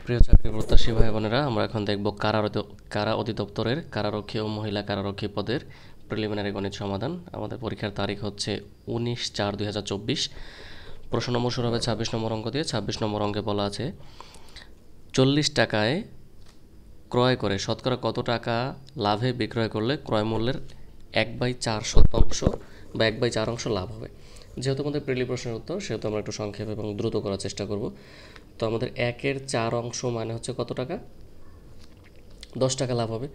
প্রিয় চাকরি প্রত্যাশী ভাই বোনেরা, আমরা এখন দেখব কারা অধিদপ্তরের কারারক্ষী ও মহিলা কারারক্ষী পদের প্রিলিমিনারি গণিত সমাধান। আমাদের পরীক্ষার তারিখ হচ্ছে 19/4/2024। প্রশ্ন নম্বর শুরু হবে 26 নম্বর অঙ্ক দিয়ে। 26 নম্বর অঙ্কে বলা আছে 40 টাকায় ক্রয় করে শতকরা কত টাকা লাভে বিক্রয় করলে ক্রয় মূল্যের 1/4 বা 1/4 লাভ হবে। যেহেতু আমাদের প্রিলি প্রশ্নের উত্তর, সেহেতু আমরা একটু সংক্ষেপ এবং দ্রুত করার চেষ্টা করব। তো আমাদের 1/4 মানে হচ্ছে কত টাকা? 10 টাকা লাভ হবে।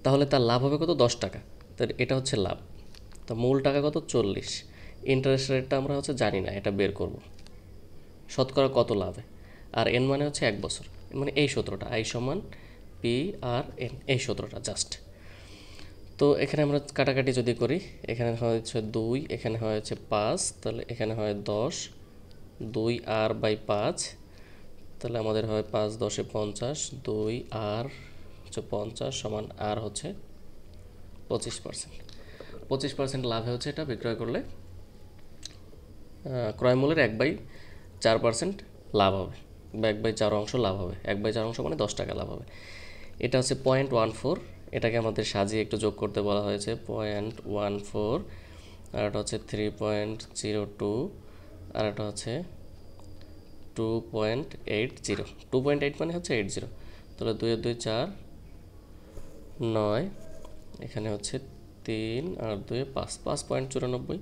তাহলে তার লাভ হবে কত? 10 টাকা। তাহলে এটা হচ্ছে লাভ। তো মূল টাকা কত? 40। ইন্টারেস্ট রেটটা আমরা হচ্ছে জানি না, এটা বের করব। শতকরা কত লাভে, আর এন মানে হচ্ছে 1 বছর, মানে এই সূত্রটা আই সমান পি আর এন, এই সূত্রটা জাস্ট। তো এখানে আমরা কাটাকাটি যদি করি, এখানে হচ্ছে 2, এখানে হচ্ছে 5, তাহলে এখানে হয় 10, 2 আর বাই 5, তাহলে আমাদের হয় 5 10 50, 2 আর হচ্ছে 50 সমান আর হচ্ছে 25%। 25% লাভে হচ্ছে এটা বিক্রয় করলে ক্রয় মূল্যের 1/4% লাভ হবে, বা 1/4 লাভ হবে। 1/4 মানে 10 টাকা লাভ হবে। এটা হচ্ছে 0.14। এটাকে আমাদের সাজিয়ে একটু যোগ করতে বলা হয়েছে। 0.14, আর এটা হচ্ছে 3.02, আর এটা হচ্ছে 2.80। 2.8 মানে হচ্ছে 80। তাহলে 2 এর 2 4, 9, এখানে হচ্ছে 3 আর 2 5, 5.94,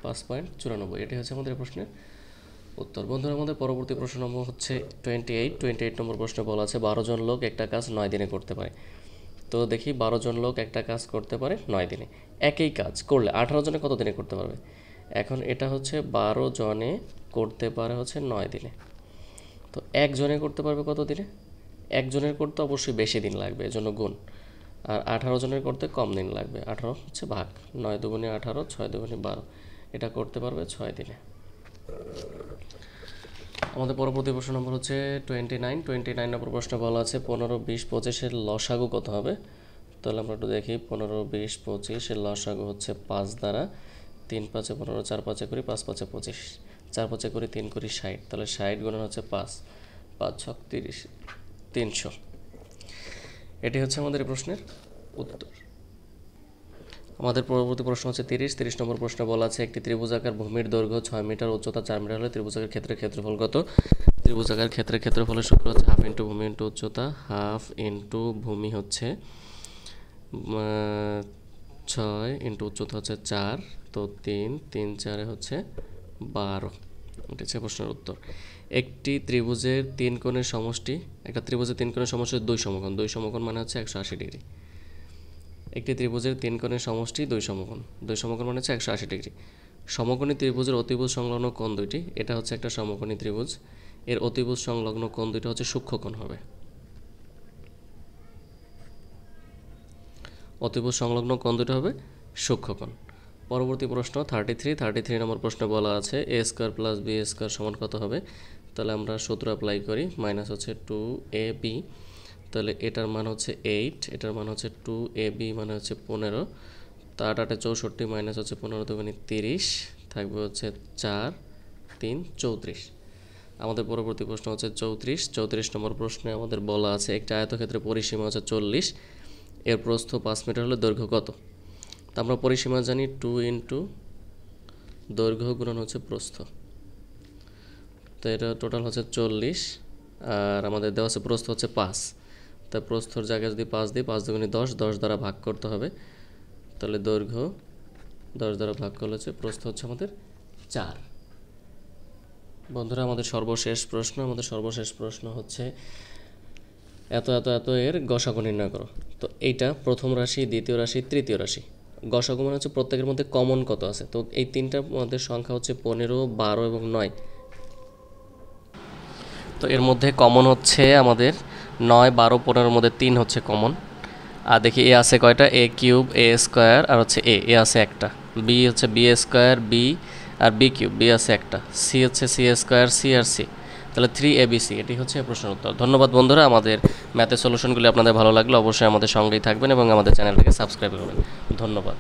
5.94। এটি হচ্ছে আমাদের প্রশ্নের উত্তর। বন্ধুরা, আমাদের পরবর্তী প্রশ্ন নম্বর হচ্ছে 28 নম্বর প্রশ্নে বলা আছে 12 জন লোক একটা কাজ 9 দিনে করতে পারে। তো দেখি, 12 জন লোক একটা কাজ করতে পারে 9 দিনে। একই কাজ করলে 18 জনে কত দিনে করতে পারবে? এখন এটা হচ্ছে 12 জনে করতে পারে হচ্ছে 9 দিনে। তো একজনে করতে পারবে কত দিনে? একজনের করতে অবশ্যই বেশি দিন লাগবে, এজন্য গুণ। আর 18 জনের করতে কম দিন লাগবে, 18 হচ্ছে ভাগ। 9 দুগুণে 18, 6 দুগুণে 12, এটা করতে পারবে 6 দিনে। আমাদের পরবর্তী প্রশ্ন নম্বর হচ্ছে 29 নম্বর প্রশ্ন বলা আছে 15 20 25 লসাগু কত হবে? তাহলে আমরা একটু দেখি। 15 20 25 লসাগু হচ্ছে 5 দ্বারা 3 5 15, 4 5 20, 5 5 25, 4 5 20, 3 20 60। তাহলে 60 গুণন হচ্ছে 5, 5 6 30, 300। এটি হচ্ছে আমাদের এই প্রশ্নের উত্তর। আমাদের পরবর্তী প্রশ্ন হচ্ছে 30 নম্বর প্রশ্ন বলা আছে একটি ত্রিভুজাকার ভূমির দৈর্ঘ্য 6 মিটার, উচ্চতা 4 মিটার হলে ত্রিভুজাকার ক্ষেত্রের ক্ষেত্রফল কত? ত্রিভুজাকার ক্ষেত্রের ক্ষেত্রফলের সূত্র হচ্ছে হাফ ইন্টু ভূমি ইন্টু উচ্চতা। হাফ ইন্টু ভূমি হচ্ছে 6 ইন্টু উচ্চতা হচ্ছে 4, তো 3 3 4 হচ্ছে 12। এটা হচ্ছে প্রশ্নের উত্তর। একটি ত্রিভুজের 3 কোণের সমষ্টি, একটা ত্রিভুজের 3 কোণের সমষ্টি 2 সমকোণ। 2 সমকোণ মানে হচ্ছে 180 ডিগ্রি। একটি ত্রিভুজের 3 কোণের সমষ্টি 2 সমকোণ। 2 সমকোণ মানে হচ্ছে 180 ডিগ্রি। সমকোণী ত্রিভুজের অতিভুজ সংলগ্ন কোণ দুইটি। এটা হচ্ছে একটা সমকোণী ত্রিভুজ, এর অতিভুজ সংলগ্ন কোণ দুইটা হচ্ছে সূক্ষ্মকোণ হবে। অতিভুজ সংলগ্ন কোণ দুটো হবে সূক্ষ্মকোণ। পরবর্তী প্রশ্ন 33 নম্বর প্রশ্ন বলা আছে a square plus b square সমান কত হবে? তাহলে আমরা সূত্র অ্যাপ্লাই করি। মাইনাস হচ্ছে 2ab, তাহলে এটার মান হচ্ছে 8, এটার মান হচ্ছে 2ab মানে হচ্ছে 15, তা 8 8 64, মাইনাস হচ্ছে 15 দুগুণে 30, থাকবে হচ্ছে 4 3 34। আমাদের পরবর্তী প্রশ্ন হচ্ছে 34 নম্বর প্রশ্নে আমাদের বলা আছে একটা আয়তক্ষেত্রের পরিসীমা হচ্ছে 40, এর প্রস্থ 5 মিটার হলে দৈর্ঘ্য কত? তো আমরা পরিসীমা জানি 2 ইন্টু দৈর্ঘ্য গুণন হচ্ছে প্রস্থ। তো এটা টোটাল হচ্ছে 40, আর আমাদের দেওয়া আছে প্রস্থ হচ্ছে 5। তা প্রস্থর জায়গায় যদি 5 দিই, 5 দুগুণে 10, 10 দ্বারা ভাগ করতে হবে। তাহলে দৈর্ঘ্য 10 দ্বারা ভাগ করলে হচ্ছে প্রস্থ হচ্ছে আমাদের 4। বন্ধুরা, আমাদের সর্বশেষ প্রশ্ন হচ্ছে এত এত এত এর গসাগু নির্ণয় করো। তো এইটা প্রথম রাশি, দ্বিতীয় রাশি, তৃতীয় রাশি। গসাগু মানে হচ্ছে প্রত্যেকের মধ্যে কমন কত আছে। তো এই তিনটার মধ্যে সংখ্যা হচ্ছে 15 12 এবং 9। তো এর মধ্যে কমন হচ্ছে আমাদের 9 12 15-এর মধ্যে 3 হচ্ছে কমন। আর দেখি এ আছে কয়টা? a কিউব, a স্কোয়ার, আর হচ্ছে এ আছে একটা। বি হচ্ছে বি স্কোয়ার, বি আর বি কিউব, বি আছে একটা। সি হচ্ছে সি স্কোয়ার, সি আর সি, তাহলে 3abc। এটি হচ্ছে প্রশ্নের উত্তর। ধন্যবাদ বন্ধুরা। আমাদের ম্যাথের সলিউশনগুলি আপনাদের ভালো লাগলে অবশ্যই আমাদের সঙ্গেই থাকবেন এবং আমাদের চ্যানেলটিকে সাবস্ক্রাইব করবেন। ধন্যবাদ।